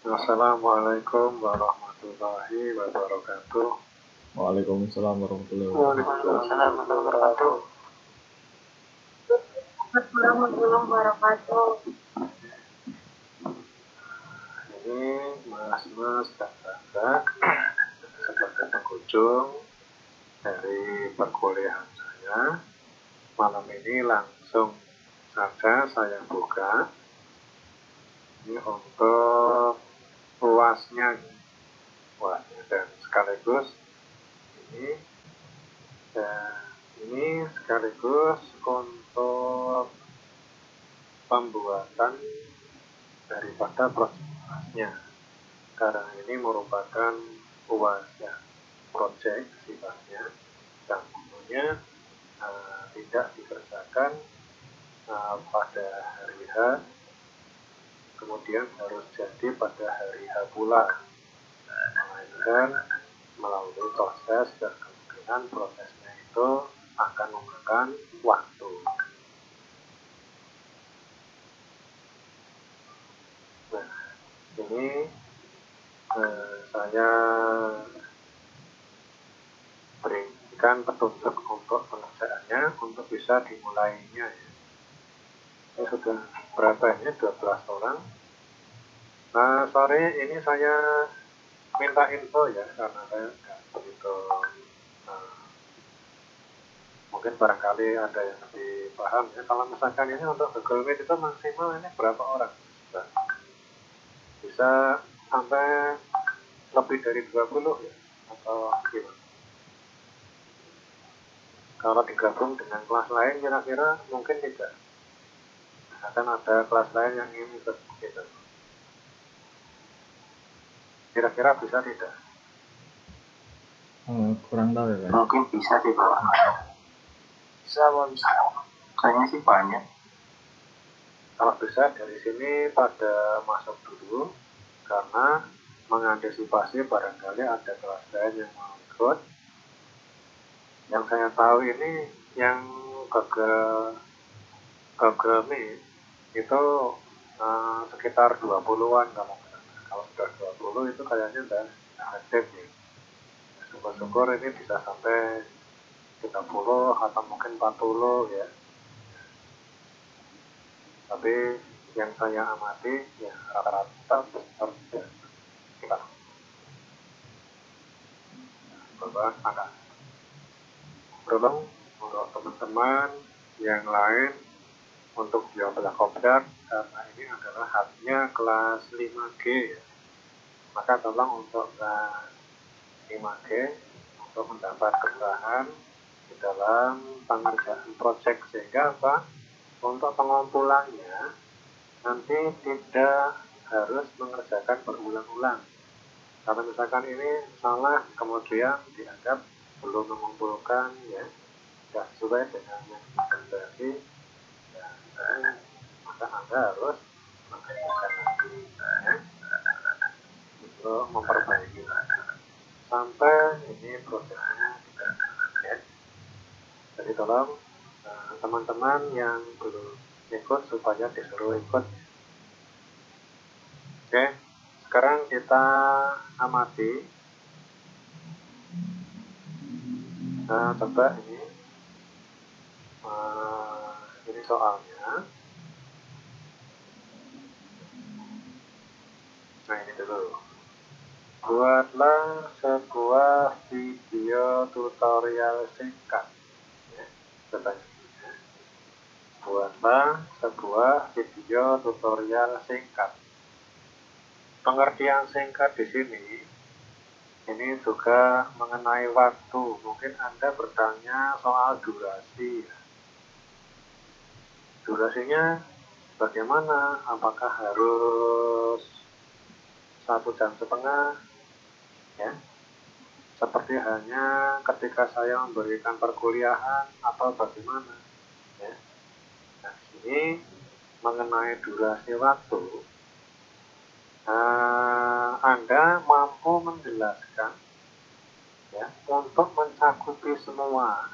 Assalamualaikum warahmatullahi wabarakatuh. Waalaikumsalam warahmatullahi Waalaikumsalam warahmatullahi wabarakatuh. Ini mas-mas dan kakak sebagai pengunjung dari perkuliahan saya. Malam ini langsung saja saya buka ini untuk UASnya dan sekaligus ini sekaligus untuk pembuatan daripada proyeknya, karena ini merupakan UAS project sifatnya dan tentunya tidak dikerjakan pada hari H, kemudian harus jadi pada hari H pula, melainkan melalui proses dan kemungkinan prosesnya itu akan memakan waktu. Nah, ini saya berikan petunjuk untuk pengerjaannya untuk bisa dimulainya ya. Ini sudah berapa ini? 12 orang. Nah, sorry, ini saya minta info ya, karena saya nggak begitu mungkin barangkali ada yang lebih paham ya. Kalau misalkan ini untuk Google Meet itu maksimal ini berapa orang? Bisa sampai lebih dari 20 ya? Atau gimana? Kalau digabung dengan kelas lain kira-kira mungkin tidak. Akan ada kelas lain yang ingin ikut gitu. Kira-kira bisa tidak? kurang tahu ya, Pak. Mungkin bisa sih, Pak. Bisa. Kayaknya sih banyak. Kalau bisa dari sini pada masuk dulu, karena mengantisipasi barangkali ada kelas lain yang mau ikut. Yang saya tahu ini yang Google Meet itu sekitar 20-an kalau sudah 20 itu kayaknya udah aktif ya. Syukur-syukur ini bisa sampai 30 atau mungkin 40 ya. Tapi yang saya amati ya rata-rata besar ya kita angka. Tolong untuk teman-teman yang lain untuk biola kopdar, karena ini adalah haknya kelas 5G ya. Maka tolong untuk kelas 5G untuk mendapat kemudahan di dalam pengerjaan proyek, sehingga apa? Untuk pengumpulannya nanti tidak harus mengerjakan berulang-ulang. Kalau misalkan ini salah kemudian dianggap belum mengumpulkan ya, tidak sesuai dengan yang dikehendaki ya, maka Anda harus mengerjakan lagi ya, untuk memperbaiki sampai ini prosesnya tidak ya. Jadi tolong teman-teman yang belum ikut supaya disuruh ikut. Oke, sekarang kita amati. Coba ini soalnya. Nah, ini dulu. Buatlah sebuah video tutorial singkat. Ya, buatlah sebuah video tutorial singkat. Pengertian singkat di sini ini juga mengenai waktu. Mungkin Anda bertanya soal durasi. Durasinya bagaimana? Apakah harus 1,5 jam ya? Seperti hanya ketika saya memberikan perkuliahan atau bagaimana ya? Nah, ini mengenai durasi waktu, Anda mampu menjelaskan ya, untuk mencakupi semua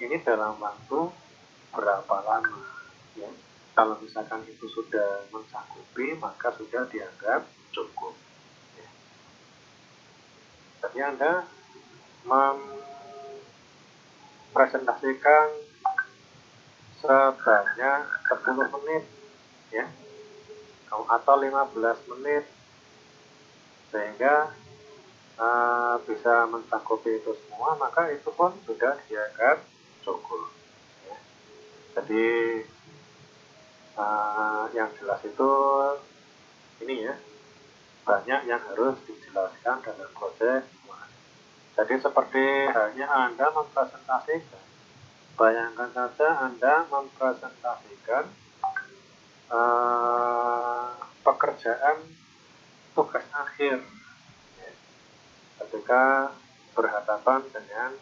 ini dalam waktu berapa lama ya. Kalau misalkan itu sudah mencakupi, maka sudah dianggap cukup. Jadi Anda mempresentasikan sebanyak 10 menit ya, atau 15 menit, sehingga bisa mencakupi itu semua, maka itu pun sudah dianggap cukup ya. Jadi yang jelas itu ini ya, banyak yang harus dijelaskan dalam proses. Jadi seperti halnya Anda mempresentasikan, bayangkan saja Anda mempresentasikan pekerjaan tugas akhir ya, ketika berhadapan dengan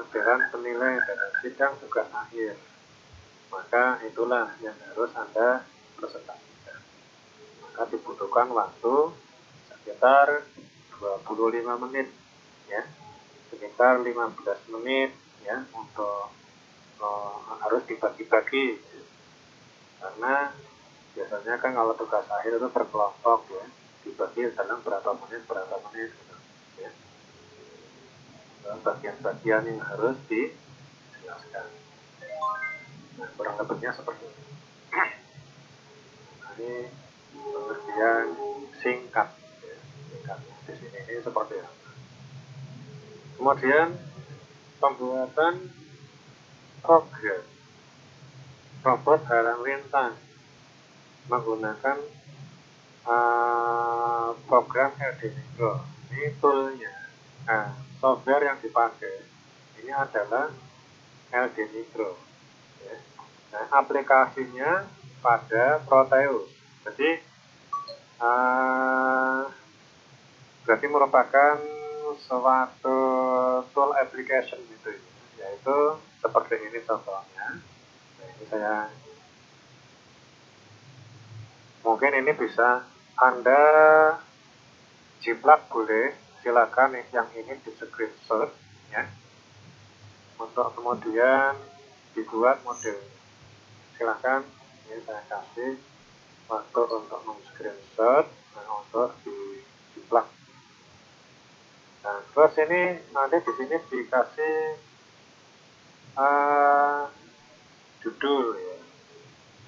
dewan penilai dalam sidang tugas akhir, maka itulah yang harus Anda presentasikan. Maka dibutuhkan waktu sekitar 25 menit ya, sekitar 15 menit ya, untuk harus dibagi-bagi ya. Karena biasanya kan kalau tugas akhir itu berkelompok ya, dibagi dalam berapa menit gitu ya, bagian-bagian yang harus dijelaskan. Nah, kurang lebihnya seperti ini. Nah, ini pengertian singkat ya. Singkatnya di sini ini seperti apa. Kemudian pembuatan program robot halang rintang menggunakan program LD-Micro. Ini toolnya. Nah, software yang dipakai ini adalah LD-Micro ya. Nah, aplikasinya pada Proteus. Jadi berarti merupakan suatu tool application gitu, yaitu seperti ini contohnya. Nah, ini saya mungkin ini bisa Anda jiplak, boleh, silakan yang ini di screenshot ya, untuk kemudian dibuat model. Silakan, ini saya kasih waktu untuk men-screenshot, untuk dijiplak. Nah, terus ini nanti di sini dikasih judul ya,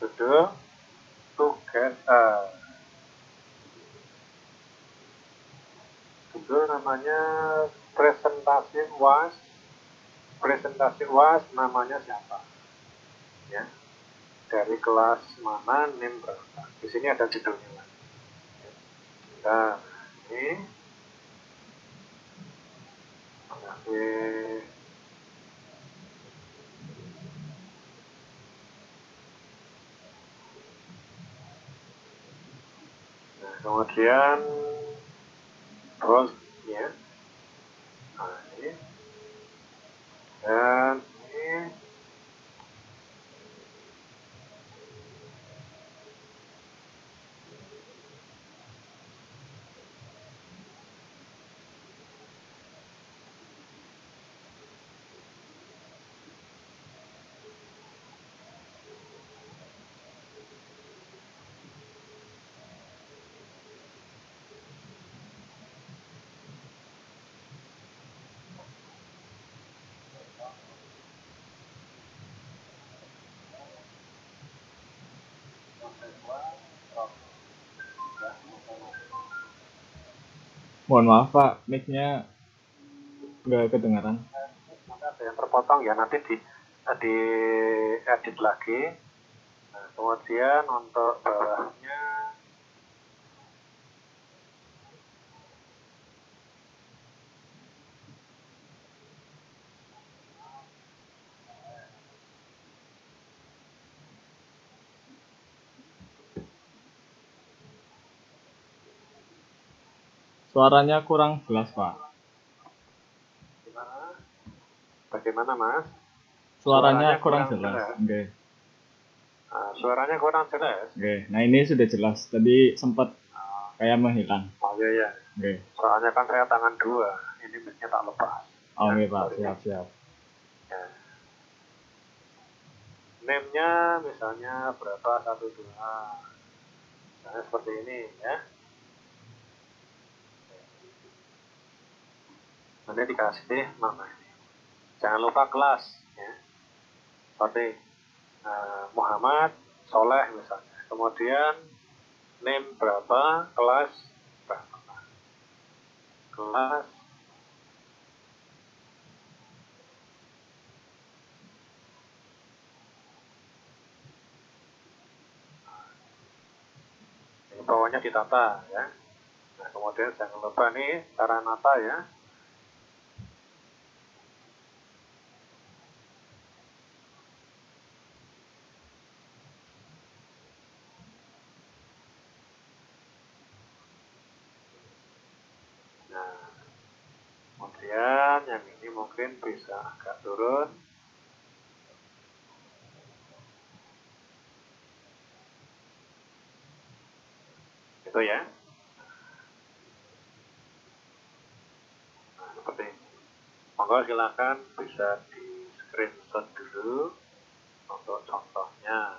judul tugas judul namanya presentasi UAS namanya siapa ya, dari kelas mana, NIM berapa. Di sini ada judulnya. Nah, ini nah, kemudian terus ya, nah ini dan ini Mohon maaf Pak, mic-nya nggak kedengaran. ada yang terpotong ya, nanti di edit lagi. Nah, kemudian untuk bawahnya Suaranya kurang jelas Pak. gimana? Bagaimana Mas? Suaranya kurang jelas. Okay. Nah, suaranya kurang jelas. Okay. Nah ini sudah jelas. Tadi sempat kayak menghilang. Oh iya. Okay. Soalnya kan saya tangan dua, ini mic-nya tak lepas. Oh iya Pak, siap. Ya. Name-nya misalnya berapa, 1, 2. Misalnya seperti ini ya. Nanti dikasih nama ini. Jangan lupa kelas ya. Seperti Muhammad Soleh misalnya. Kemudian name berapa, kelas berapa. Kelas ini bawahnya ditata ya. Nah, kemudian jangan lupa nih cara nata ya. Nah, kemudian yang ini mungkin bisa agak turun. Gitu ya. Nah, seperti ini. Monggo silakan bisa di screenshot dulu untuk contohnya.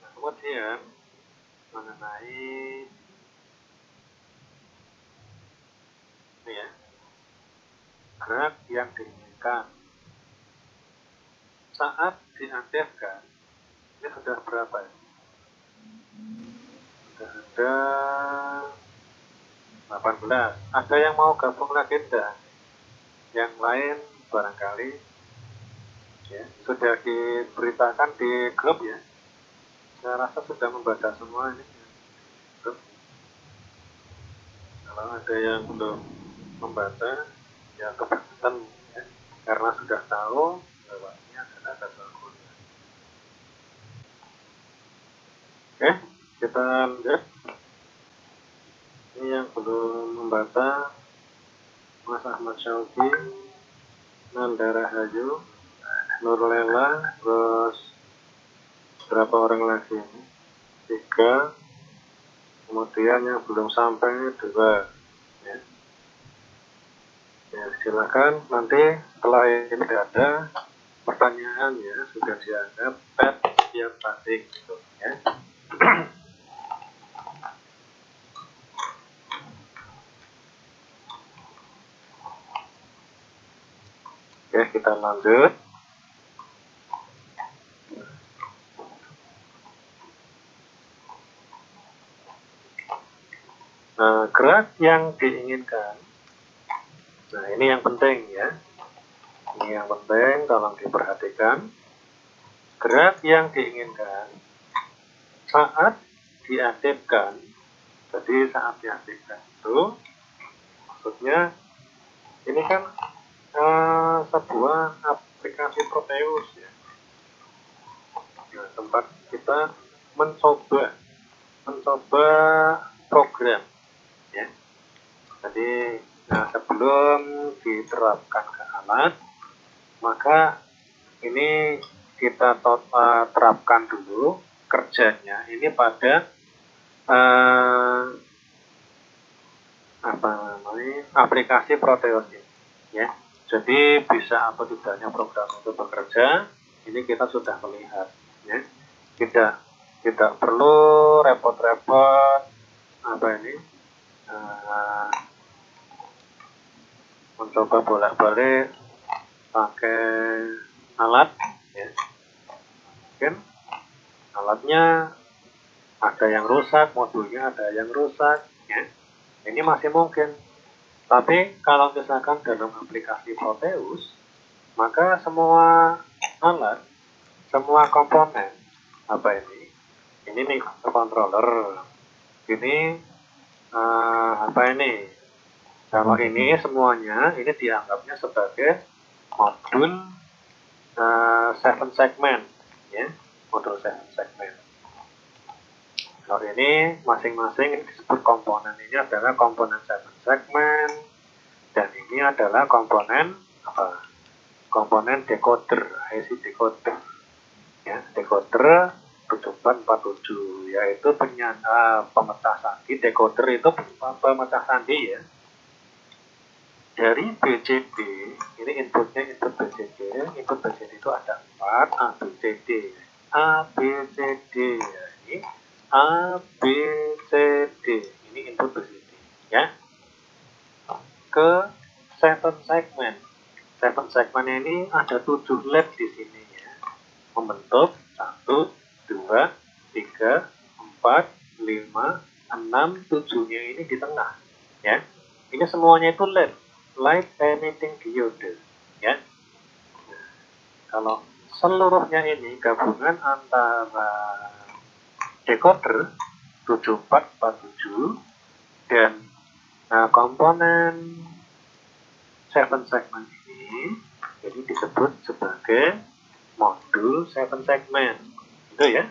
Nah, kemudian mengenai ini ya, gerak yang diinginkan saat diaktifkan ini sudah berapa ya? Sudah ada 18. Ada yang mau gabung lagi enggak? Yang lain barangkali ya, sudah diberitakan di grup ya. Saya rasa sudah membaca semua ini grup. Kalau ada yang belum membaca ya kebangetan ya, karena sudah tahu bahwa ini adalah dasar kuliah. Oke, kita lanjut. Ini yang belum membaca Mas Ahmad Syauki, Nanda Rahayu, Nurlela, terus berapa orang lagi ini? 3. Kemudian yang belum sampai 2 ya. Ya, silakan nanti setelah ini tidak ada pertanyaan ya, sudah dianggap tes yang tadi gitu ya. Oke, kita lanjut. Nah, gerak yang diinginkan. Nah, ini yang penting ya. Ini yang penting, tolong diperhatikan. Gerak yang diinginkan saat diaktifkan. Jadi saat diaktifkan itu maksudnya ini kan sebuah aplikasi Proteus ya. Nah, tempat kita mencoba program ya. Jadi sebelum diterapkan ke alat, maka ini kita terapkan dulu kerjanya ini pada aplikasi Proteus ini ya. Jadi bisa atau tidaknya program itu bekerja ini kita sudah melihat ya. Tidak perlu repot-repot mencoba bolak-balik pakai alat ya. Mungkin alatnya ada yang rusak, modulnya ada yang rusak ya. Ini masih mungkin. Tapi kalau misalkan dalam aplikasi Proteus, maka semua alat, semua komponen ini nih controller, ini kalau ini semuanya ini dianggapnya sebagai modul 7 segment ya, modul 7 segment. Kalau ini masing-masing disebut komponen, ini adalah komponen 7 segment dan ini adalah komponen komponen decoder, IC decoder ya, decoder 7447 yaitu pemecah sandi. Decoder itu pemecah sandi ya. Dari BCD, ini inputnya input BCD itu ada 4 A, B, C, D. A, B, C, D. Ini A, B, C, D. Ini input BCD. Ya. Ke 7 segmen. 7 segmen ini ada 7 led di sini ya. Membentuk 1, 2, 3, 4, 5, 6, 7-nya ini di tengah. Ya. Ini semuanya itu LED, light emitting diode. Ya. Nah, kalau seluruhnya ini gabungan antara decoder 7447 dan komponen 7 segmen ini, jadi disebut sebagai modul 7 segmen. Itu ya.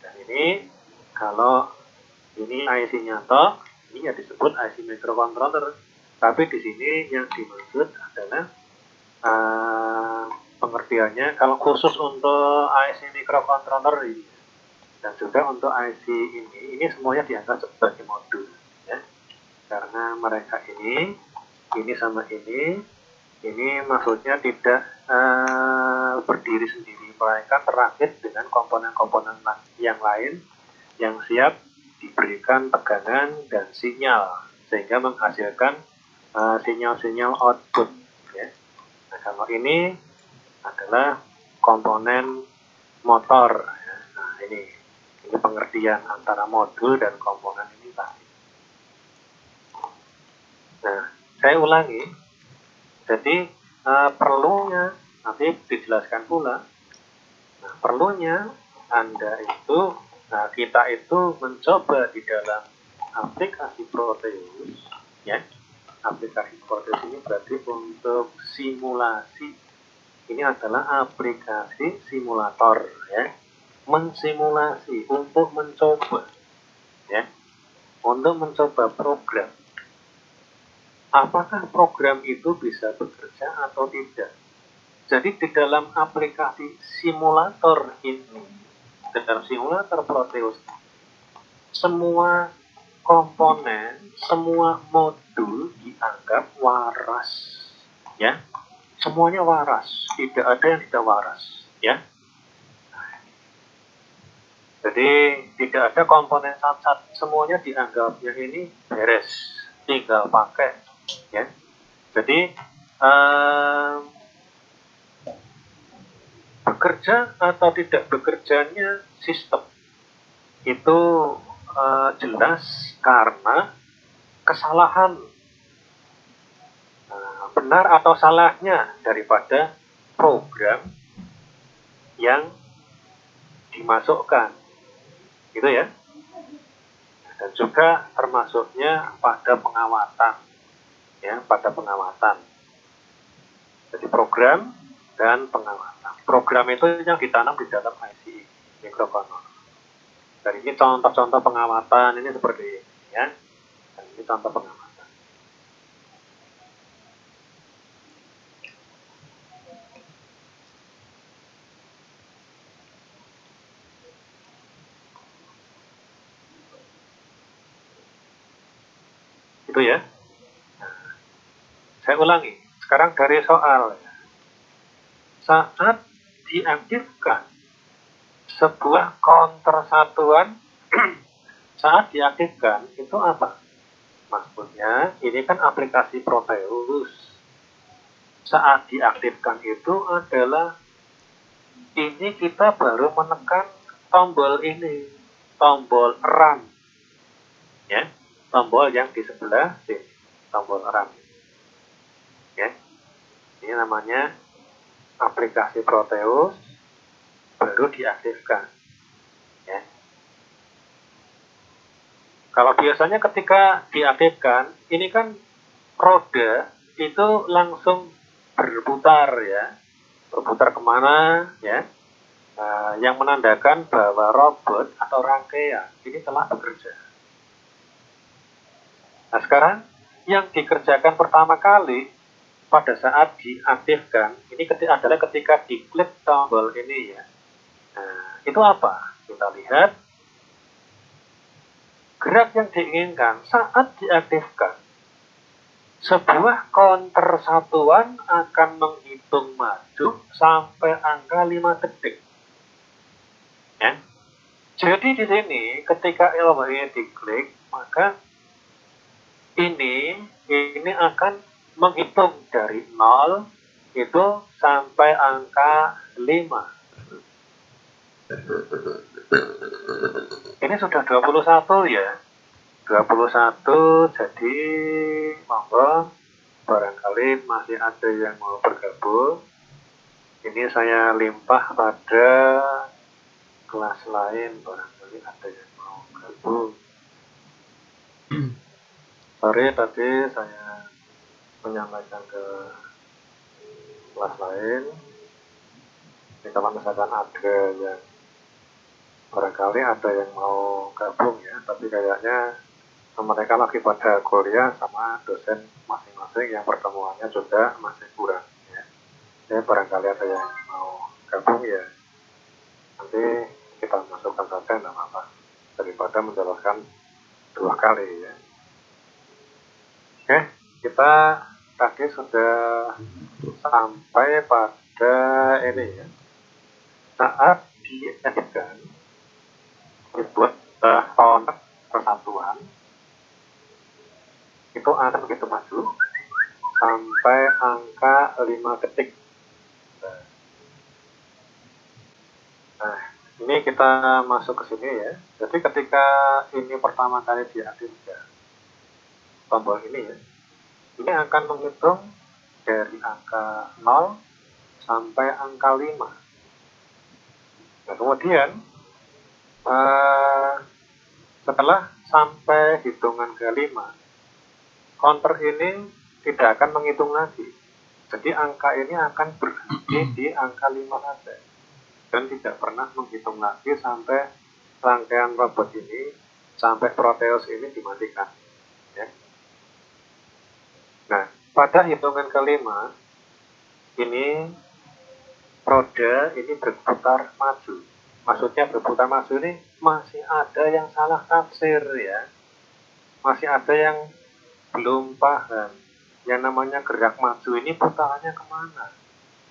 Dan ini kalau ini IC-nya toh, ini ya disebut IC microcontroller. Tapi di sini yang dimaksud adalah pengertiannya kalau khusus untuk IC microcontroller ini dan juga untuk IC ini semuanya dianggap sebagai modul ya. Karena mereka ini sama ini maksudnya tidak berdiri sendiri, melainkan terakit dengan komponen-komponen yang lain yang siap diberikan tegangan dan sinyal sehingga menghasilkan sinyal-sinyal output ya. Nah, kalau ini adalah komponen motor ya. Nah, ini pengertian antara modul dan komponen ini tadi. Nah, saya ulangi. Jadi perlunya nanti dijelaskan pula. Nah, perlunya Anda itu, kita itu mencoba di dalam aplikasi Proteus, ya. Aplikasi Proteus ini berarti untuk simulasi. Ini adalah aplikasi simulator, ya. Mensimulasi untuk mencoba, ya. Untuk mencoba program. Apakah program itu bisa bekerja atau tidak? Jadi di dalam aplikasi simulator ini, dalam simulator Proteus, semua komponen, semua modul dianggap waras, ya. Semuanya waras, tidak ada yang tidak waras, ya. Jadi tidak ada komponen cacat, semuanya dianggapnya ini beres, tinggal pakai. Ya, jadi bekerja atau tidak bekerjanya sistem itu jelas karena kesalahan benar atau salahnya daripada program yang dimasukkan, gitu ya. Dan juga termasuknya pada pengawatan. Ya, pada pengawatan. Jadi program dan pengawatan. Program itu yang ditanam di dalam IC microcontroller. Dan ini contoh-contoh pengawatan ini seperti ini, ya. Dan ini contoh pengawatan. Itu ya. Saya ulangi. Sekarang dari soal. Saat diaktifkan sebuah counter satuan, saat diaktifkan itu apa? Maksudnya ini kan aplikasi Proteus. Saat diaktifkan itu adalah ini kita baru menekan tombol ini, tombol run. Ya, tombol yang di sebelah sini, tombol run. Ya. Ini namanya aplikasi Proteus baru diaktifkan. Ya. Kalau biasanya ketika diaktifkan, ini kan roda itu langsung berputar ya, berputar kemana ya, yang menandakan bahwa robot atau rangkaian ini telah bekerja. Nah sekarang yang dikerjakan pertama kali pada saat diaktifkan ini adalah ketika diklik tombol ini ya. Nah, itu apa? Kita lihat gerak yang diinginkan saat diaktifkan. Sebuah counter satuan akan menghitung maju sampai angka 5 detik. Ya. Jadi di sini ketika tombol ini diklik, maka ini akan menghitung dari 0 itu sampai angka 5. Ini sudah 21 ya. 21, jadi monggo barangkali masih ada yang mau bergabung. Ini saya limpah pada kelas lain, barangkali ada yang mau gabung. Sorry tadi saya menyampaikan ke kelas lain. Jadi kalau misalkan ada yang barangkali ada yang mau gabung ya, tapi kayaknya mereka lagi pada kuliah sama dosen masing-masing yang pertemuannya juga masih kurang ya. Jadi barangkali ada yang mau gabung ya, nanti kita masukkan saja, tidak apa-apa, daripada menjelaskan 2 kali ya. Oke, kita tadi sudah sampai pada ini ya, saat dieditkan dibuat konteks persatuan itu akan begitu maju sampai angka 5 detik. Nah, ini kita masuk ke sini ya. Jadi ketika ini pertama kali diaktifkan tombol ini ya, ini akan menghitung dari angka 0 sampai angka 5. Nah, kemudian setelah sampai hitungan ke 5, counter ini tidak akan menghitung lagi. Jadi angka ini akan berhenti di angka 5 saja. Dan tidak pernah menghitung lagi sampai rangkaian robot ini, sampai Proteus ini dimatikan. Ya. Nah, pada hitungan kelima, ini roda ini berputar maju. Maksudnya berputar maju ini masih ada yang salah tafsir ya. Masih ada yang belum paham. Yang namanya gerak maju ini putarannya kemana?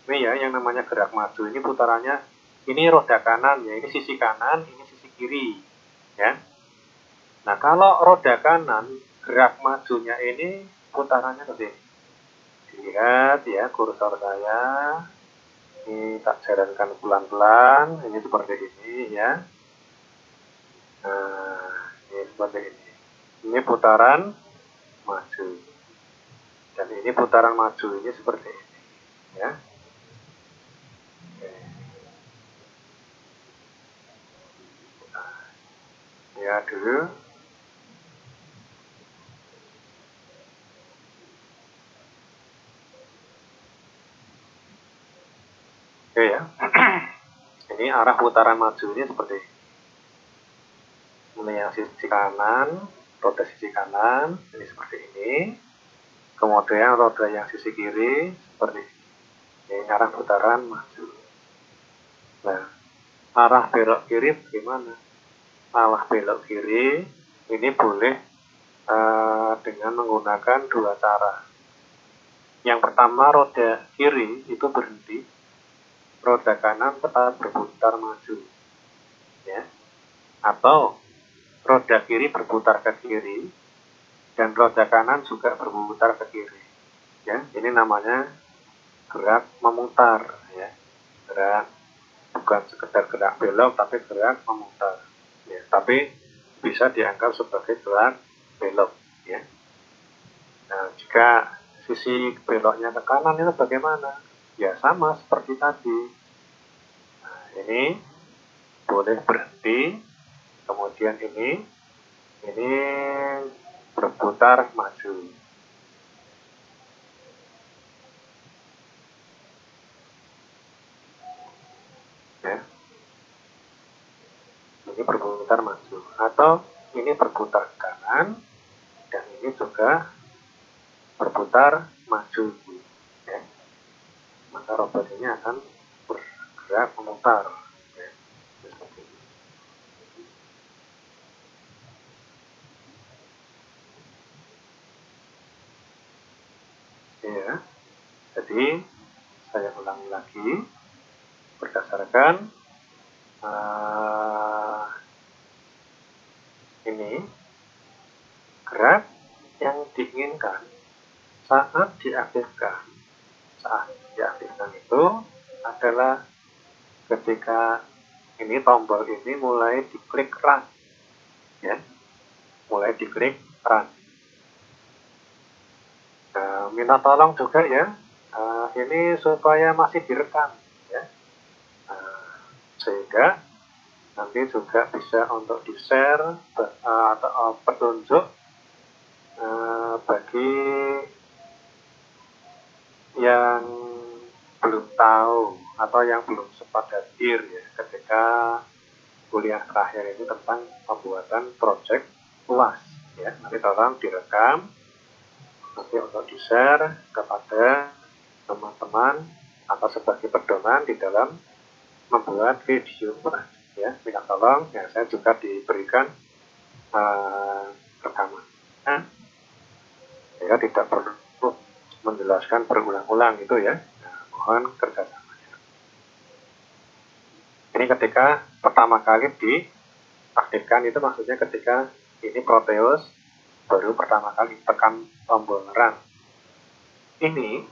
Ini ya, yang namanya gerak maju ini putarannya, ini roda kanan ya, ini sisi kanan, ini sisi kiri ya. Nah, kalau roda kanan gerak majunya ini putarannya ke sini. Dilihat ya kursor saya, ini tak jalankan pelan-pelan, ini seperti ini ya. Nah, ini seperti ini. Ini putaran maju. Dan ini putaran maju ini seperti ini ya. Ya dulu. Oke ya. Ini arah putaran maju ini seperti ini. Mulai yang sisi kanan, roda sisi kanan ini seperti ini. Kemudian roda yang sisi kiri seperti ini. Ini arah putaran maju. Nah, arah belok kiri bagaimana? Arah belok kiri ini boleh dengan menggunakan 2 cara. Yang pertama, roda kiri itu berhenti, roda kanan tetap berputar maju ya. Atau roda kiri berputar ke kiri dan roda kanan juga berputar ke kiri ya. Ini namanya gerak memutar ya. Gerak bukan sekedar gerak belok tapi gerak memutar ya. Tapi bisa dianggap sebagai gerak belok ya. Nah, jika sisi beloknya ke kanan itu bagaimana? Ya sama seperti tadi. Nah, ini boleh berhenti, kemudian ini berputar maju. Ya. Ini berputar maju. Atau ini berputar ke kanan, dan ini juga berputar maju. Ya. Maka robot ini akan bergerak memutar. Ya. Seperti ini. Ya. Jadi saya saya ulangi lagi berdasarkan ini gerak yang diinginkan saat diaktifkan. Saat diaktifkan itu adalah ketika ini tombol ini mulai diklik run, ya, mulai diklik run. Minta tolong juga ya, ini supaya masih direkam, ya, sehingga nanti juga bisa untuk di-share atau petunjuk bagi yang belum tahu atau yang belum sempat hadir ya ketika kuliah terakhir ini tentang pembuatan project UAS, ya. Nanti tolong direkam, nanti untuk di-share kepada teman-teman atau sebagai pedoman di dalam membuat video UAS, ya. Minta tolong ya, saya juga diberikan rekaman, ya, tidak perlu menjelaskan berulang-ulang itu ya. Nah, mohon kerjasamanya. Ini ketika pertama kali diaktifkan itu maksudnya ketika ini Proteus baru pertama kali tekan tombol run. Ini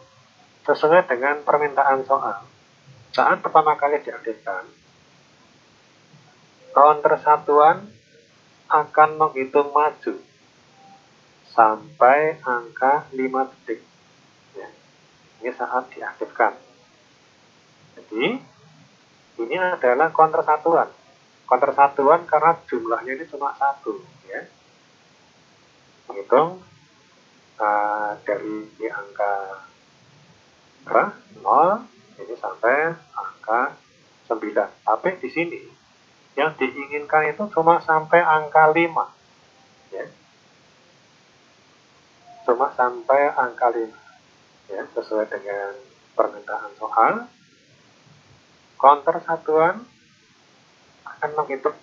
sesuai dengan permintaan soal. Saat pertama kali diaktifkan, counter satuan akan menghitung maju sampai angka 5 detik. Ya. Ini saat diaktifkan. Jadi, ini adalah counter satuan. Counter satuan karena jumlahnya ini cuma 1. Ya. Menghitung dari angka 0 ini sampai angka 9. Tapi di sini yang diinginkan itu cuma sampai angka 5. Ya. Cuma sampai angka 5. Ya, sesuai dengan permintaan soal. Counter satuan akan menghitung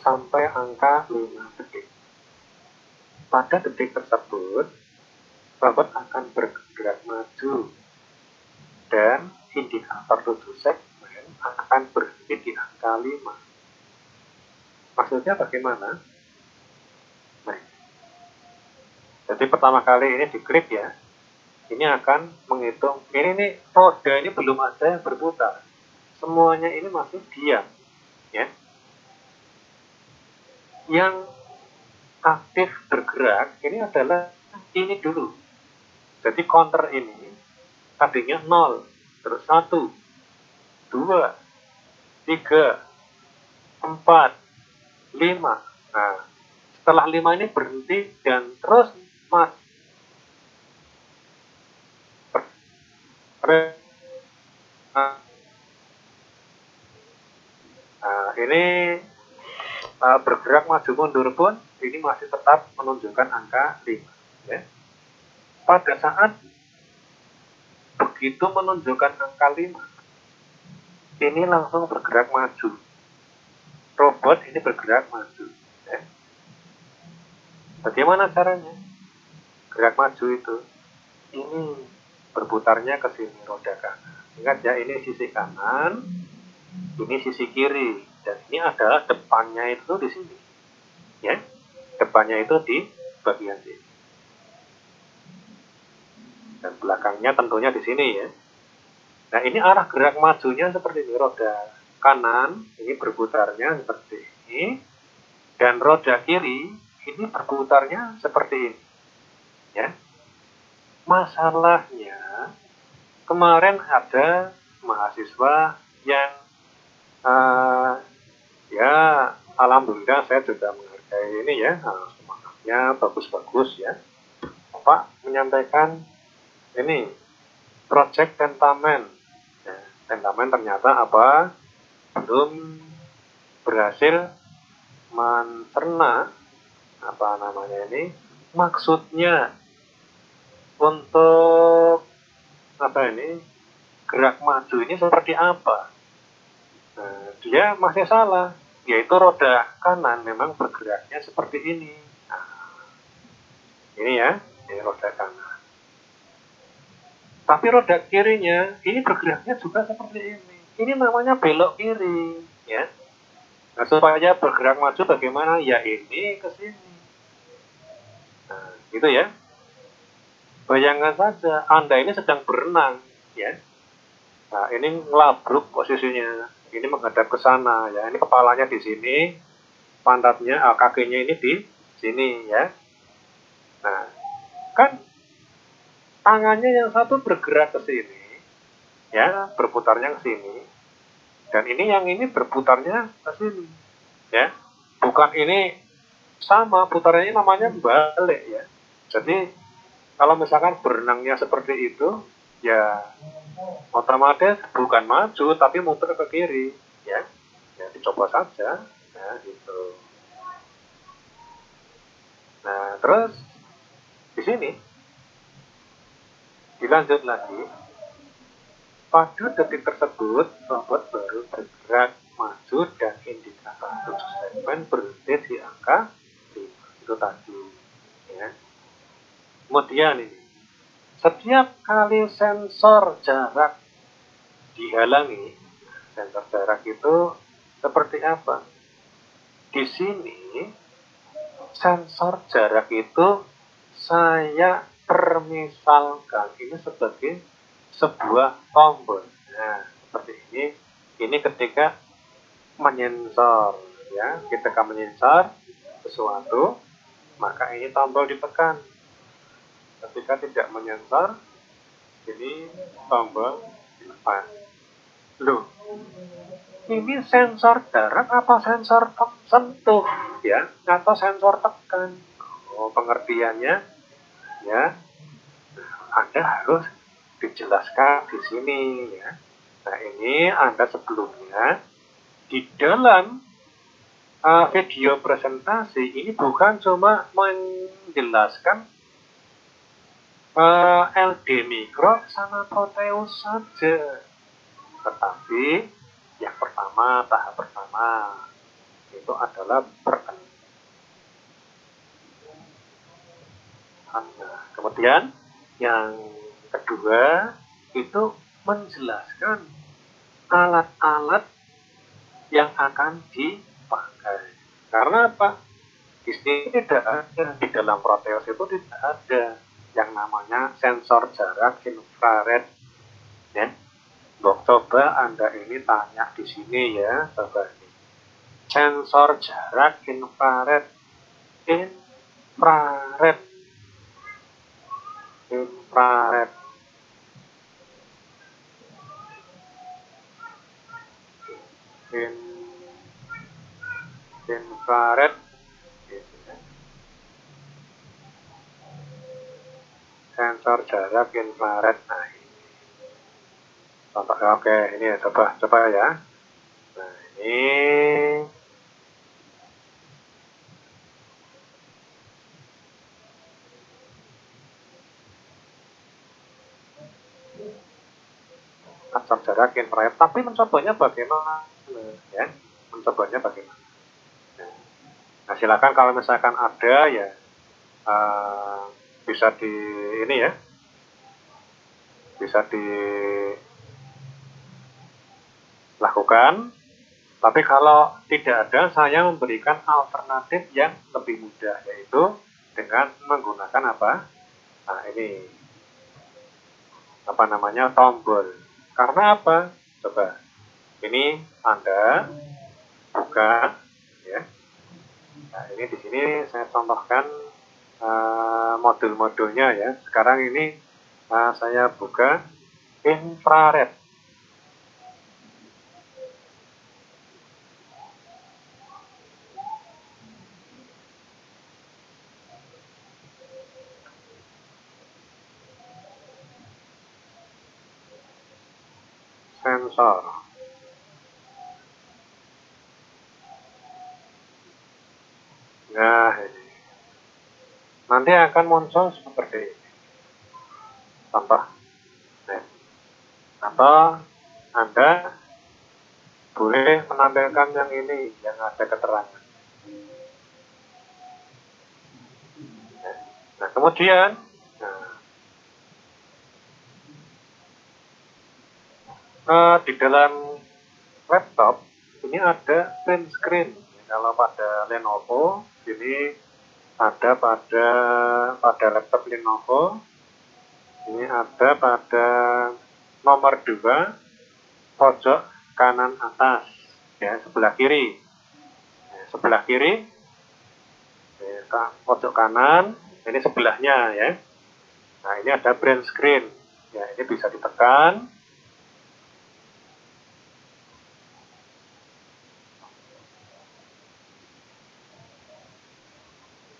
sampai angka 5 detik. Pada detik tersebut, robot akan bergerak maju dan indikator 7 segmen akan berhenti di angka 5. Maksudnya bagaimana? Nah, jadi pertama kali ini diklik ya, ini akan menghitung, ini nih roda ini belum ada yang berputar, semuanya ini masih diam, ya. Yang aktif bergerak ini adalah ini dulu. Jadi counter ini tadinya 0, terus 1, 2, 3, 4, 5. Nah, setelah 5 ini berhenti dan terus ini bergerak maju mundur pun ini masih tetap menunjukkan angka 5. Ya. Pada saat begitu menunjukkan angka 5, ini langsung bergerak maju. Robot ini bergerak maju. Ya. Bagaimana caranya? Gerak maju itu, ini berputarnya ke sini roda kanan. Ingat ya, ini sisi kanan, ini sisi kiri, dan ini adalah depannya itu di sini. Ya, depannya itu di bagian sini. Dan belakangnya tentunya di sini ya. Nah, ini arah gerak majunya seperti ini. Roda kanan ini berputarnya seperti ini, dan roda kiri ini berputarnya seperti ini. Ya. Masalahnya kemarin ada mahasiswa yang ya alhamdulillah saya juga menghargai ini ya, semangatnya bagus-bagus ya. Pak menyampaikan ini project tentamen. Ya, tentamen ternyata apa? Belum berhasil mencerna apa namanya ini, maksudnya untuk apa ini, gerak maju ini seperti apa. Nah, dia masih salah, yaitu roda kanan memang bergeraknya seperti ini. Nah, ini ya, ini roda kanan. Tapi roda kirinya ini bergeraknya juga seperti ini. Ini namanya belok kiri, ya. Nah, supaya bergerak maju bagaimana? Ya ini ke sini. Nah, gitu ya. Bayangkan saja, Anda ini sedang berenang, ya. Nah, ini ngelabruk posisinya. Ini menghadap ke sana, ya. Ini kepalanya di sini, pantatnya, kakinya ini di sini, ya. Nah, kan tangannya yang satu bergerak ke sini, ya, berputarnya ke sini, dan ini berputarnya ke sini, ya. Bukan ini sama, putarnya namanya balik, ya. Jadi kalau misalkan berenangnya seperti itu, ya otomatis bukan maju tapi muter ke kiri, ya. Ya dicoba saja, ya gitu. Nah terus di sini dilanjut lagi. Pada detik tersebut, robot baru bergerak maju dan indikator 7 segmen berhenti di angka 5. Itu tadi, ya. Kemudian ini, setiap kali sensor jarak dihalangi, sensor jarak itu seperti apa? Di sini, sensor jarak itu saya permisalkan ini sebagai sebuah tombol. Nah, seperti ini. Ini ketika menyensor, ya. Ketika menyensor sesuatu, maka ini tombol ditekan. Ketika tidak menyensor, ini tombol dilepas. Loh, ini sensor jarak apa sensor sentuh, ya, atau sensor tekan? Oh, pengertiannya, ya, Anda harus dijelaskan di sini, ya. Nah, ini Anda sebelumnya di dalam video presentasi ini bukan cuma menjelaskan LD mikro sama proteus saja, tetapi yang pertama, tahap pertama itu adalah perkenalan. Nah, kemudian yang kedua itu menjelaskan alat-alat yang akan dipakai. Karena apa? Di sini tidak ada, di dalam Proteus itu tidak ada yang namanya sensor jarak infrared. Ya. Coba Anda ini tanya di sini ya, coba ini. Sensor jarak infrared, infrared, infrared. Infrared, sensor jarak infrared. Nah, ini contoh, oke, ini ya, coba ya. Nah, ini sensor jarak infrared, tapi mencobanya bagaimana, ya? Mencobanya bagaimana? Nah, silakan kalau misalkan ada ya bisa di ini ya, bisa dilakukan. Tapi kalau tidak ada, saya memberikan alternatif yang lebih mudah, yaitu dengan menggunakan apa? Nah, ini apa namanya, tombol. Karena apa? Coba ini Anda buka, ya. Nah, ini di sini saya contohkan modul-modulnya ya. Sekarang ini saya buka infrared. Sensor. Nah, ini. Nanti akan muncul seperti ini. Contoh. Nah, atau Anda boleh menampilkan yang ini, yang ada keterangan. Nah, kemudian, Di dalam laptop ini ada print screen. Kalau pada Lenovo ini ada pada laptop Lenovo ini ada pada nomor 2 pojok kanan atas, ya, sebelah kiri. Sebelah kiri, ya, pojok kanan, ini sebelahnya, ya. Nah, ini ada print screen. Ya, ini bisa ditekan.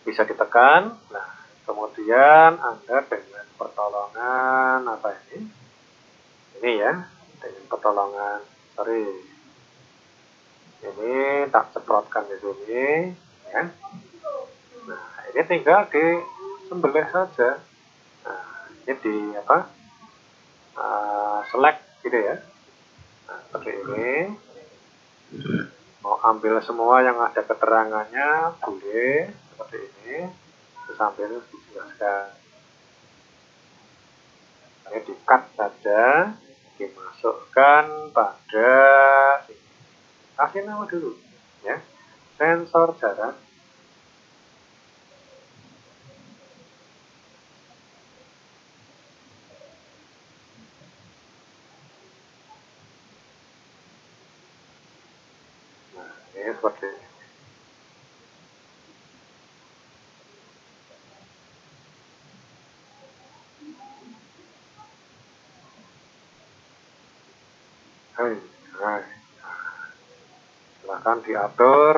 Bisa ditekan. Nah, kemudian Anda dengan pertolongan apa ini? Ini ya, dengan pertolongan, ini tak semprotkan di sini, ya. Nah, ini tinggal disembelih saja. Nah, ini di apa? Select gitu ya. Nah, seperti ini. Mau ambil semua yang ada keterangannya boleh seperti ini. Sambil dijelaskan. Ini di-cut saja, dimasukkan pada sini. Kasih nama dulu, ya. Sensor jarak. Nah, ini seperti ini. Hai. Silahkan diatur.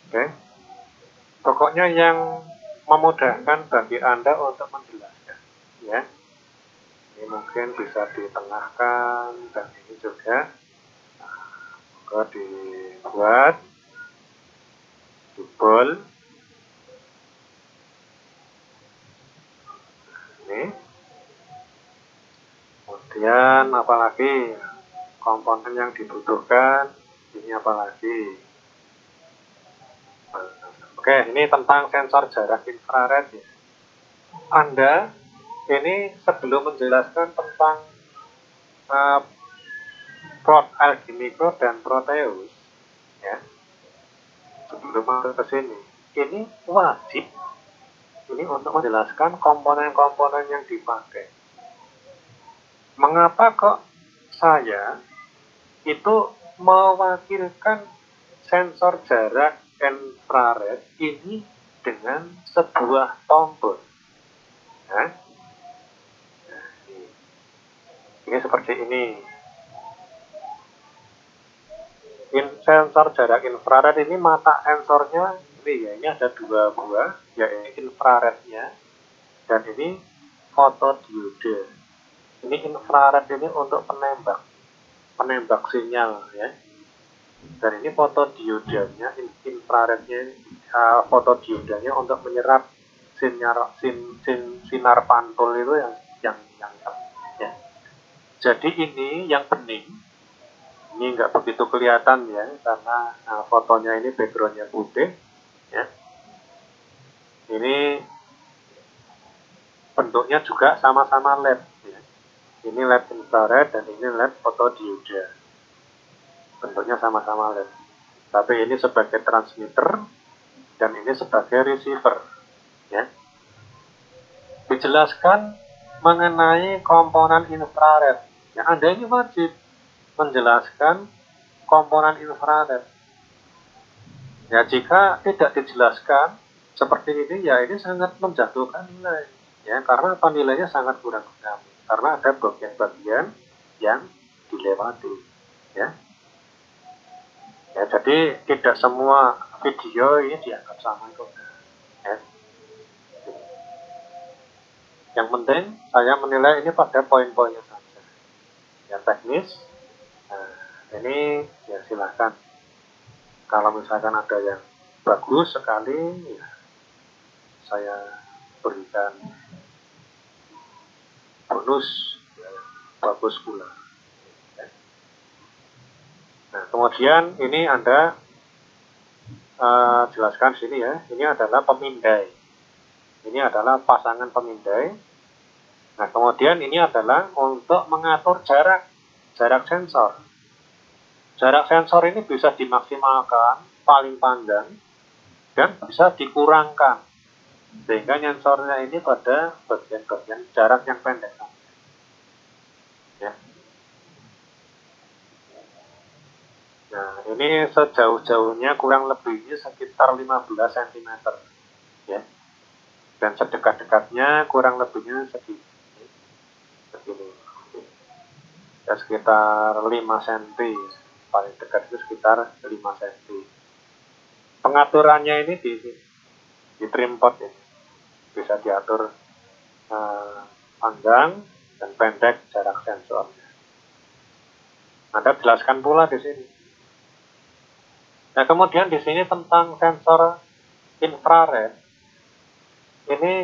Oke. Pokoknya yang memudahkan bagi Anda untuk menjelaskan, ya. Ini mungkin bisa ditengahkan dan ini juga dibuat jebol. Ini. Kemudian apalagi komponen yang dibutuhkan, ini apalagi. Oke, ini tentang sensor jarak infrared ya. Anda ini sebelum menjelaskan tentang Algimicro dan Proteus, ya, sebelum masuk ke sini, ini wajib ini untuk menjelaskan komponen-komponen yang dipakai. Mengapa kok saya itu mewakilkan sensor jarak infrared ini dengan sebuah tombol? Nah, ini seperti ini. Sensor jarak infrared ini mata sensornya ini ya, ini ada 2 buah, yaitu infrarednya dan ini fotodiode. Ini infrared ini untuk penembak sinyal ya. Dan ini fotodiodanya, infrarednya, fotodiodanya untuk menyerap sinar pantul itu yang ya. Jadi ini yang bening, ini nggak begitu kelihatan ya karena fotonya ini backgroundnya putih ya. Ini bentuknya juga sama-sama LED ya. Ini LED infrared dan ini LED fotodioda. Bentuknya sama-sama LED. Tapi ini sebagai transmitter dan ini sebagai receiver ya. Dijelaskan mengenai komponen infrared. Ya, Anda ini wajib menjelaskan komponen infrared. Ya, jika tidak dijelaskan seperti ini, ya ini sangat menjatuhkan nilai. Ya, karena apa, nilainya sangat kurang dinamis. Karena ada bagian-bagian yang dilewati. Ya. Ya, jadi tidak semua video ini dianggap sama kok. Ya. Yang penting saya menilai ini pada poin-poinnya saja. Ya, teknis. Nah, ini ya silahkan. Kalau misalkan ada yang bagus sekali, ya saya berikan bonus ya, bagus pula. Nah, kemudian ini Anda jelaskan sini ya. Ini adalah pemindai. Ini adalah pasangan pemindai. Nah, kemudian ini adalah untuk mengatur jarak sensor. Jarak sensor ini bisa dimaksimalkan paling panjang dan bisa dikurangkan sehingga sensornya ini pada bagian-bagian jarak yang pendek. Ya. Nah, ini sejauh-jauhnya kurang lebihnya sekitar 15 cm. Ya. Dan sedekat-dekatnya kurang lebihnya segini. Ya, sekitar 5 cm. Paling dekat itu sekitar 5 cm. Pengaturannya ini di trimpot ini. Bisa diatur panjang dan pendek jarak sensornya. Anda jelaskan pula di sini. Nah, kemudian di sini tentang sensor infrared. Ini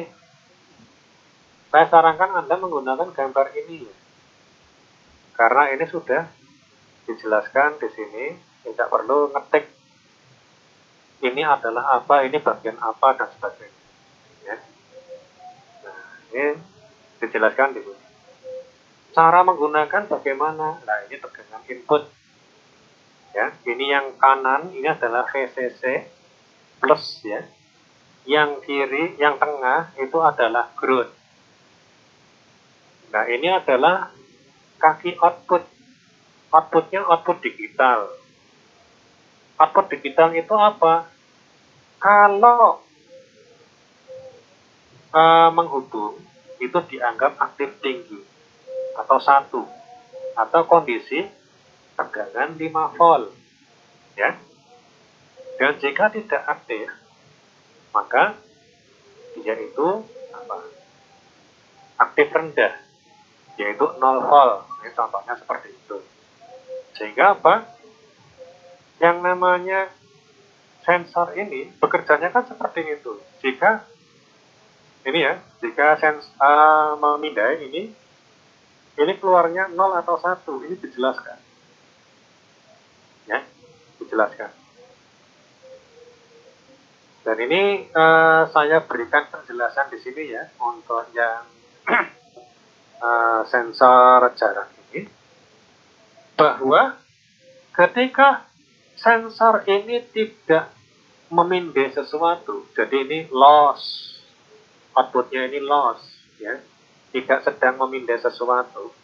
saya sarankan Anda menggunakan gambar ini ya. Karena ini sudah dijelaskan di sini, tidak perlu ngetik ini adalah apa, ini bagian apa dan sebagainya. Ya. Nah, ini dijelaskan di sini. Cara menggunakan bagaimana? Nah, ini tegangan input. Ya, ini yang kanan ini adalah VCC plus ya. Yang kiri, yang tengah itu adalah ground. Nah, ini adalah kaki output. Outputnya output digital. Output digital itu apa? Kalau menghubung itu dianggap aktif tinggi atau 1 atau kondisi tegangan 5 volt ya. Dan jika tidak aktif maka dia itu aktif rendah yaitu 0 volt. Ini contohnya seperti itu. Sehingga apa? Yang namanya sensor ini bekerjanya kan seperti itu. Jika ini ya, jika memindai ini keluarnya 0 atau 1, ini dijelaskan. Ya, dijelaskan. Dan ini saya berikan penjelasan di sini ya untuk yang sensor jarak ini, bahwa ketika sensor ini tidak memindai sesuatu, jadi ini loss, outputnya ini loss, ya, tidak sedang memindai sesuatu,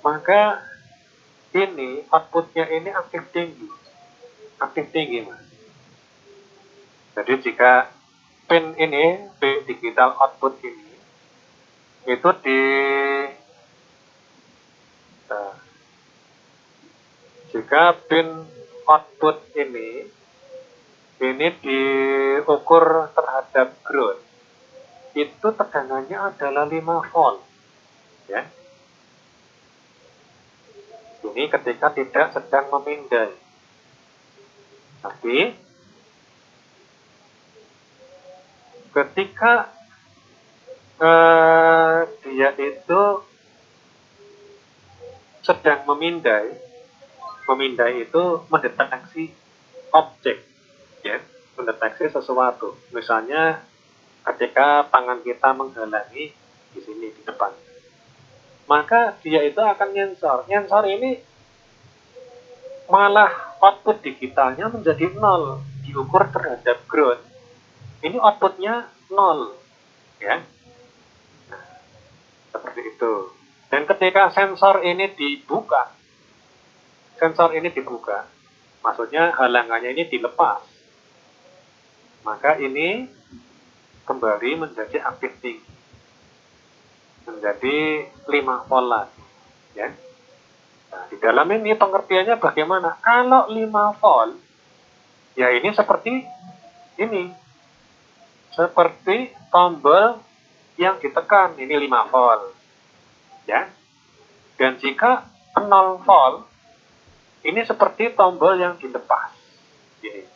maka ini outputnya ini aktif tinggi mas. Jadi jika pin ini, pin digital output ini itu jika pin output ini diukur terhadap ground, itu tegangannya adalah 5 volt ya. Ini ketika tidak sedang memindai. Tapi ketika dia itu sedang memindai itu mendeteksi objek ya, mendeteksi sesuatu. Misalnya ketika tangan kita menghalangi di sini di depan, maka dia itu akan nyensor. Nyensor ini malah output digitalnya menjadi 0 diukur terhadap ground. Ini outputnya 0 ya. Nah, seperti itu. Dan ketika sensor ini dibuka, maksudnya halangannya ini dilepas, maka ini kembali menjadi aktif tinggi, menjadi 5 volt lagi ya. Nah, di dalam ini pengertiannya bagaimana? Kalau 5 volt ya ini seperti ini, seperti tombol yang ditekan, ini 5 volt ya. Dan jika 0 volt ini seperti tombol yang dilepas ini.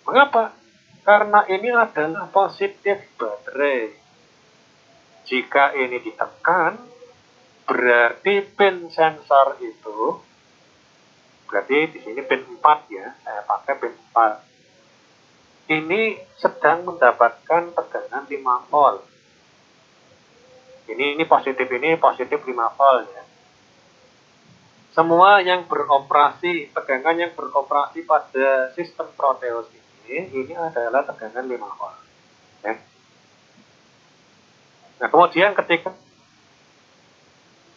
Mengapa? Karena ini adalah positif baterai. Jika ini ditekan, berarti pin sensor itu Berarti di sini pin 4 ya, saya pakai pin 4. Ini sedang mendapatkan tegangan 5 volt. Ini positif 5 volt ya. Semua yang beroperasi, tegangan yang beroperasi pada sistem Proteus ini adalah tegangan 5 volt. Ya. Nah, kemudian ketika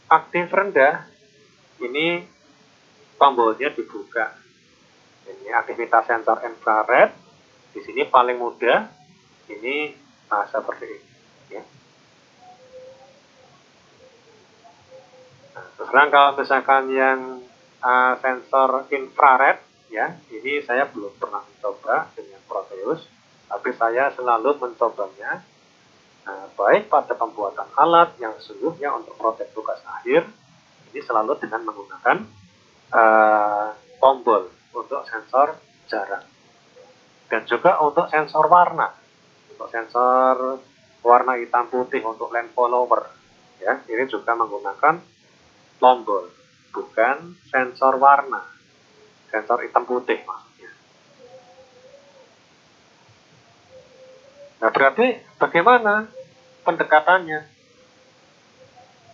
aktif rendah, ini tombolnya dibuka. Ini aktivitas sensor infrared. Di sini paling mudah, ini seperti ini. Ya. Nah, sekarang kalau misalkan yang sensor infrared, ya, ini saya belum pernah mencoba dengan Proteus, tapi saya selalu mencobanya baik pada pembuatan alat yang sesungguhnya untuk proyek tugas akhir, ini selalu dengan menggunakan tombol untuk sensor jarak dan juga untuk sensor warna, untuk sensor warna hitam putih untuk lens follower, ya, ini juga menggunakan tombol, bukan sensor warna, sensor hitam putih maksudnya. Nah, berarti bagaimana pendekatannya?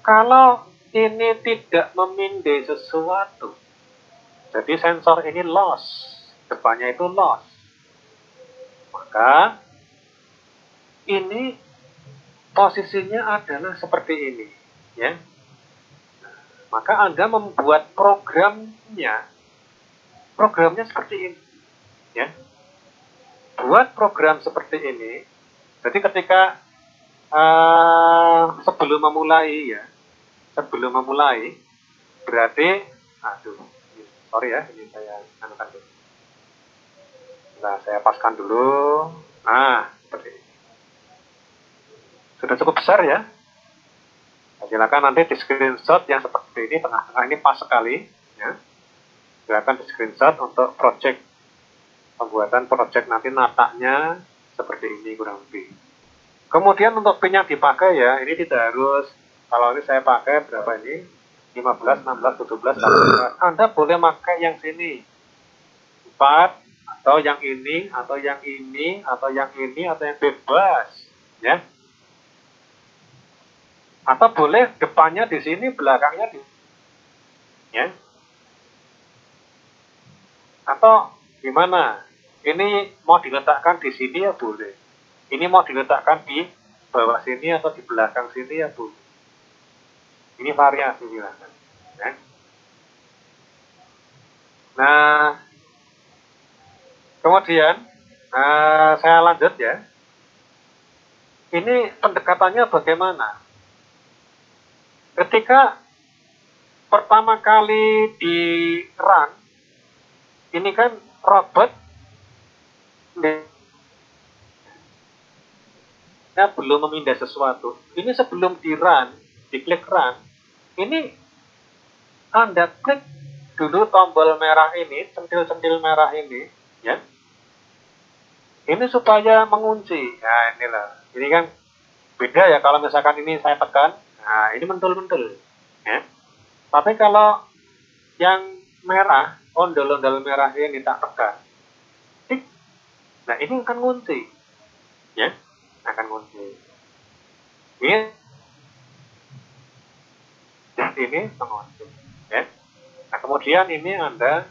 Kalau ini tidak memindai sesuatu, jadi sensor ini loss, depannya itu loss, maka ini posisinya adalah seperti ini, ya. Maka Anda membuat programnya seperti ini, ya. Buat program seperti ini. Jadi ketika sebelum memulai, berarti, sorry ya, ini saya anukan dulu. Nah, saya paskan dulu. Nah, seperti ini. Sudah cukup besar ya. Nah, silakan nanti di screenshot yang seperti ini, tengah-tengah ini pas sekali, ya. Silakan di screenshot untuk pembuatan project nanti nataknya seperti ini kurang lebih. Kemudian untuk pin yang dipakai ya, ini tidak harus, kalau ini saya pakai berapa ini? 15, 16, 17, 18. Anda boleh pakai yang sini. 4, atau yang ini, atau yang ini, atau yang ini, atau yang bebas. Ya. Atau boleh depannya di sini, belakangnya di sini. Ya. Atau gimana? Ini mau diletakkan di sini ya boleh. Ini mau diletakkan di bawah sini atau di belakang sini ya boleh. Ini variasi silakan. Ya. Nah, kemudian saya lanjut ya. Ini pendekatannya bagaimana? Ketika pertama kali di run, ini kan robot belum memindai sesuatu. Ini sebelum di run, diklik run, ini Anda klik dulu tombol merah ini, centil-centil merah ini, ya. Ini supaya mengunci. Nah, inilah. Ini kan beda ya kalau misalkan ini saya tekan. Nah, ini mentul-mentul, ya. Tapi kalau yang merah, ondel-ondel merah ini tak tekan, tik. Nah, ini akan ngunci, ya. Akan ngunci. Ini mengunci, ya. Nah, kemudian ini Anda,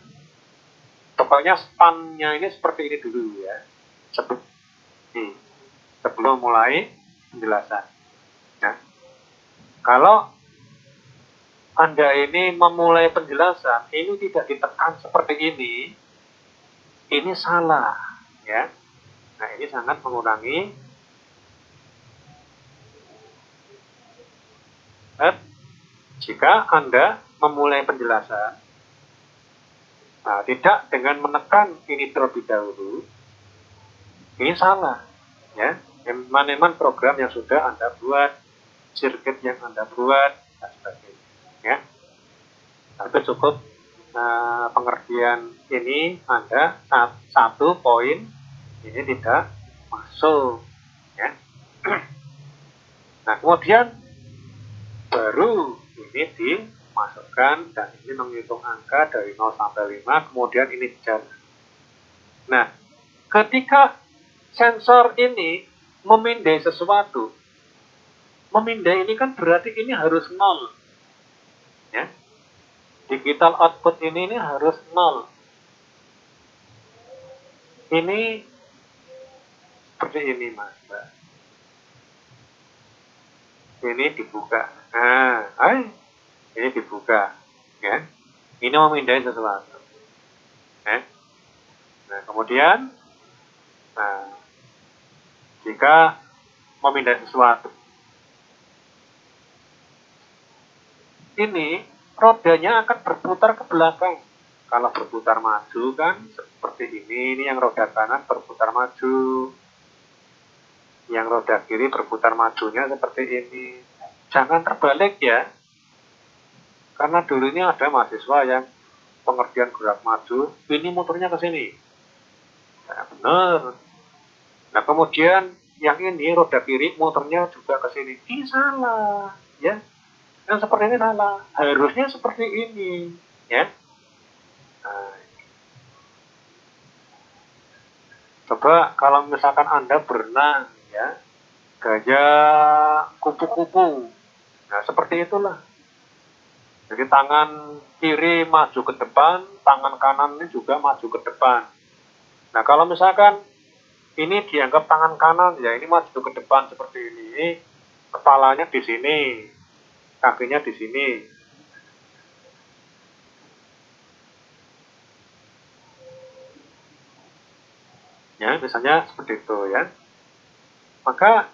pokoknya span-nya ini seperti ini dulu ya. Sebelum mulai penjelasan. Ya. Kalau Anda ini memulai penjelasan, ini tidak ditekan seperti ini salah, ya. Nah, ini sangat mengurangi jika Anda memulai penjelasan, tidak dengan menekan ini terlebih dahulu, ini salah, ya. Eman-eman program yang sudah Anda buat, sirkuit yang Anda buat, dan sebagainya, ya. Tapi cukup pengertian ini ada satu poin ini tidak masuk, ya. Nah, kemudian baru ini masukkan, dan ini menghitung angka dari 0 sampai 5, kemudian ini jalan. Nah, ketika sensor ini memindai sesuatu, memindai ini kan berarti ini harus 0. Ya. Digital output ini harus 0. Ini seperti ini, Mas, Mbak. Ini dibuka. Nah, ini dibuka. Ya. Ini memindai sesuatu. Ya. Nah, kemudian, jika memindai sesuatu, ini rodanya akan berputar ke belakang. Kalau berputar maju kan seperti ini yang roda kanan berputar maju. Yang roda kiri berputar majunya seperti ini. Jangan terbalik ya. Karena dulu ini ada mahasiswa yang pengertian gerak maju, ini motornya ke sini. Nah, benar. Nah, kemudian yang ini roda kiri motornya juga ke sini. Ini salah, ya. Yang seperti ini salah. Harusnya seperti ini, ya. Nah, coba kalau misalkan Anda berenang, ya, gaya kupu-kupu. Nah, seperti itulah. Jadi tangan kiri maju ke depan, tangan kanan ini juga maju ke depan. Nah, kalau misalkan ini dianggap tangan kanan, ya ini maju ke depan seperti ini, kepalanya di sini, kakinya di sini. Ya, misalnya seperti itu ya. Maka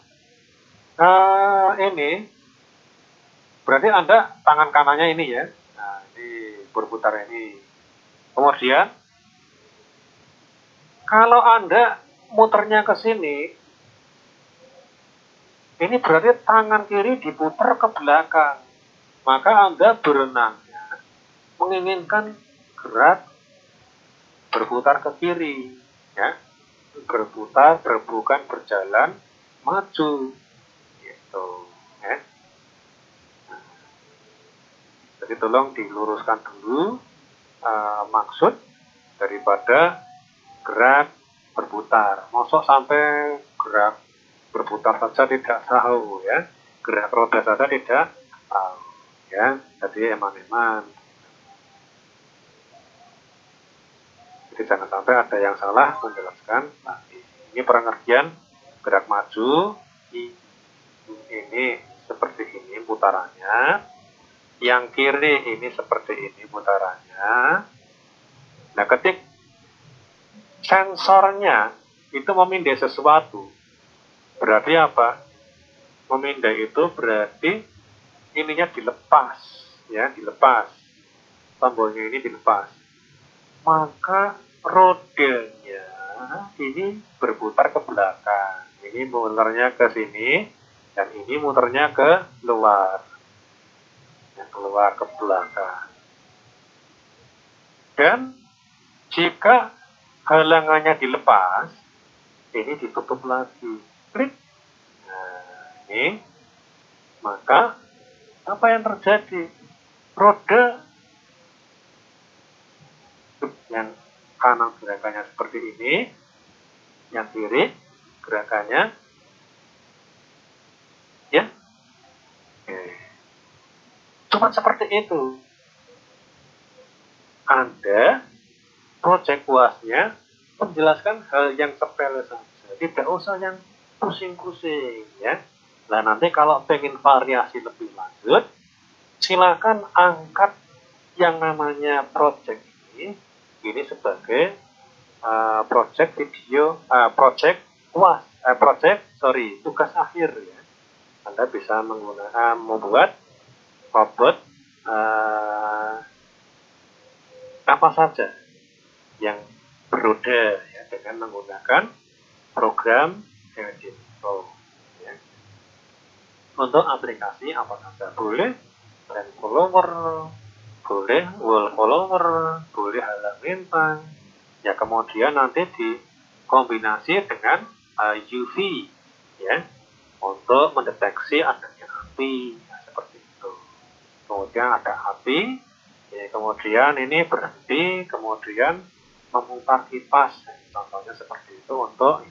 ini berarti Anda tangan kanannya ini ya. Nah, ini berputar ini. Kemudian kalau Anda muternya ke sini, ini berarti tangan kiri diputar ke belakang. Maka Anda berenangnya menginginkan gerak berputar ke kiri, ya. Berputar, bukan berjalan maju, gitu, ya. Jadi tolong diluruskan dulu maksud daripada gerak berputar. Mosok sampai gerak berputar saja tidak tahu, ya. Gerak roda saja tidak tahu, ya. Jadi eman-eman. Jadi jangan sampai ada yang salah menjelaskan. Nah, ini pengertian gerak maju. Ini seperti ini putarannya. Yang kiri ini seperti ini putarannya. Nah, ketik sensornya itu memindai sesuatu, berarti apa? Memindai itu berarti ininya dilepas, ya, dilepas. Tombolnya ini dilepas. Maka rodanya ini berputar ke belakang. Ini muternya ke sini dan ini muternya ke luar. Yang keluar ke belakang. Dan jika halangannya dilepas, ini ditutup lagi. Klik. Nah, ini. Maka apa yang terjadi? Roda yang kanan gerakannya seperti ini, yang kiri gerakannya, ya, cuma seperti itu. Anda project UASnya menjelaskan hal yang sepele saja, tidak usah yang pusing-pusing, ya. Nah, nanti kalau pengen variasi lebih lanjut, silakan angkat yang namanya project ini sebagai project video, project UAS, tugas akhir, ya. Anda bisa menggunakan membuat robot apa saja yang beroda, ya, dengan menggunakan program Engine Pro, ya. Untuk aplikasi apa saja boleh, trend follower, boleh wall follower, boleh halang lintang, ya. Kemudian nanti dikombinasi dengan UV, ya, untuk mendeteksi adanya api, ya, seperti itu. kemudian ada api, ya, kemudian ini berhenti, kemudian memutar kipas, contohnya seperti itu untuk,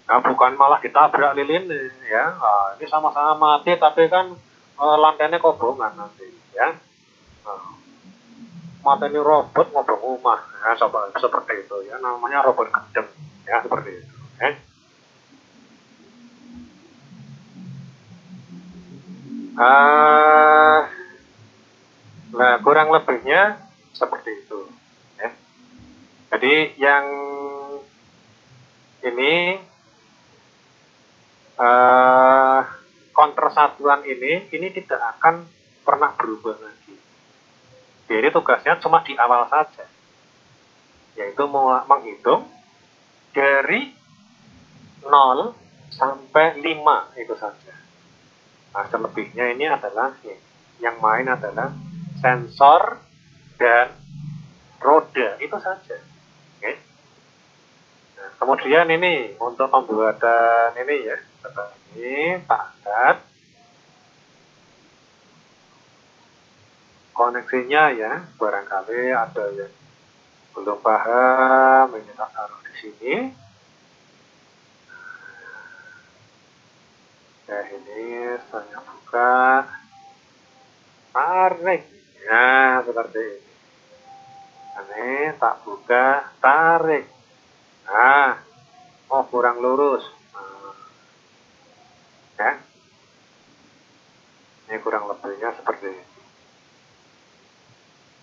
nah, bukan malah ditabrak lilin ya, nah, ini sama-sama mati tapi kan lantainya kobongan nanti ya, nah, mata ini robot ngobong rumah, ya, seperti itu ya, namanya robot gedeng ya, seperti itu. Nah, kurang lebihnya seperti itu ya. Jadi yang ini kontersatuan ini tidak akan pernah berubah lagi. Jadi tugasnya cuma di awal saja, yaitu menghitung dari 0 sampai 5 itu saja. Nah, selebihnya ini adalah yang main adalah sensor dan roda, itu saja. Oke. Nah, kemudian ini untuk pembuatan ini ya, ini padat koneksinya ya, barangkali ada yang belum paham, ini tak taruh di sini. Nah, ini saya buka, tarik, nah seperti ini. Ini tak buka, tarik, nah, oh kurang lurus, nah, ya, ini kurang lebihnya seperti ini.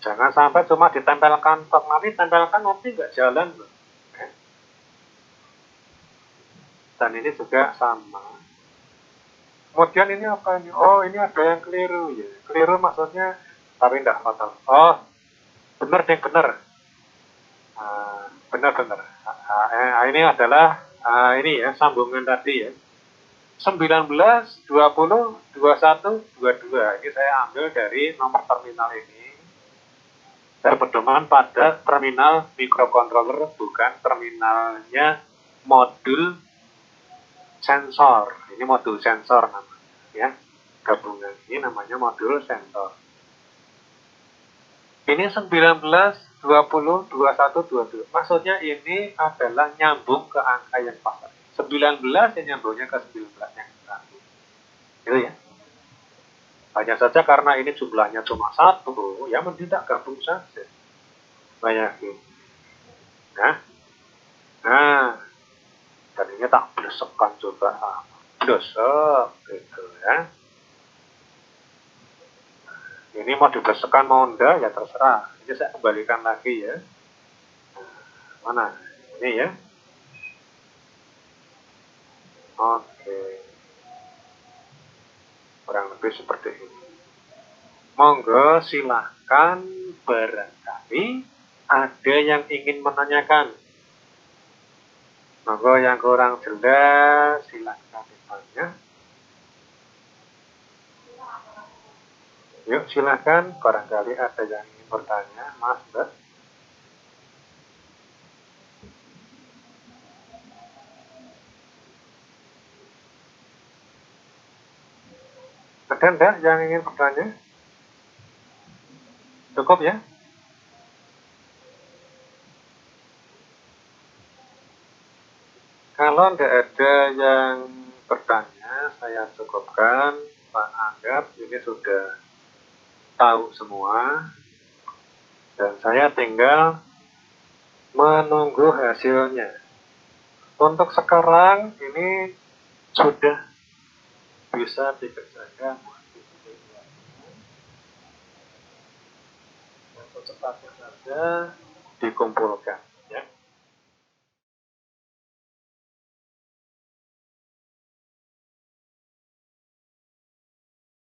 Jangan sampai cuma ditempelkan tok, nanti tempelkan nanti nggak jalan loh. Dan ini juga sama. Kemudian ini apa ini? Oh, ini ada yang keliru ya. Keliru maksudnya, tapi tidak fatal. Oh, benar deh, benar. Benar-benar. Ini adalah ini ya, sambungan tadi ya. 19, 20, 21, 22. Ini saya ambil dari nomor terminal ini. Saya berpedoman pada terminal microcontroller, bukan terminalnya modul sensor. Ini modul sensor namanya ya. Gabungan ini namanya modul sensor. Ini 19, 20, 21, 22. Maksudnya ini adalah nyambung ke angka yang pas. 19 yang nyambungnya ke 19 yang tadi. Gitu ya. Hanya saja karena ini jumlahnya cuma 1, ya tidak gabung saja. Bayangin. Nah, dan ini tak blesekkan coba, blesek gitu ya. Ini mau diblesekkan mau enggak ya terserah. Ini saya kembalikan lagi ya. Mana? Ini ya. Oke. Kurang lebih seperti ini. Monggo silahkan, barangkali ada yang ingin menanyakan. Monggo yang kurang jelas silahkan ditanya. Yuk silahkan, barangkali ada yang ingin bertanya, Mas, Mbak. Ada enggak yang ingin bertanya? Cukup ya? Kalau tidak ada yang bertanya, saya cukupkan. Pak anggap ini sudah tahu semua. Dan saya tinggal menunggu hasilnya. Untuk sekarang ini sudah bisa dikerjakan. Secepatnya saja dikumpulkan.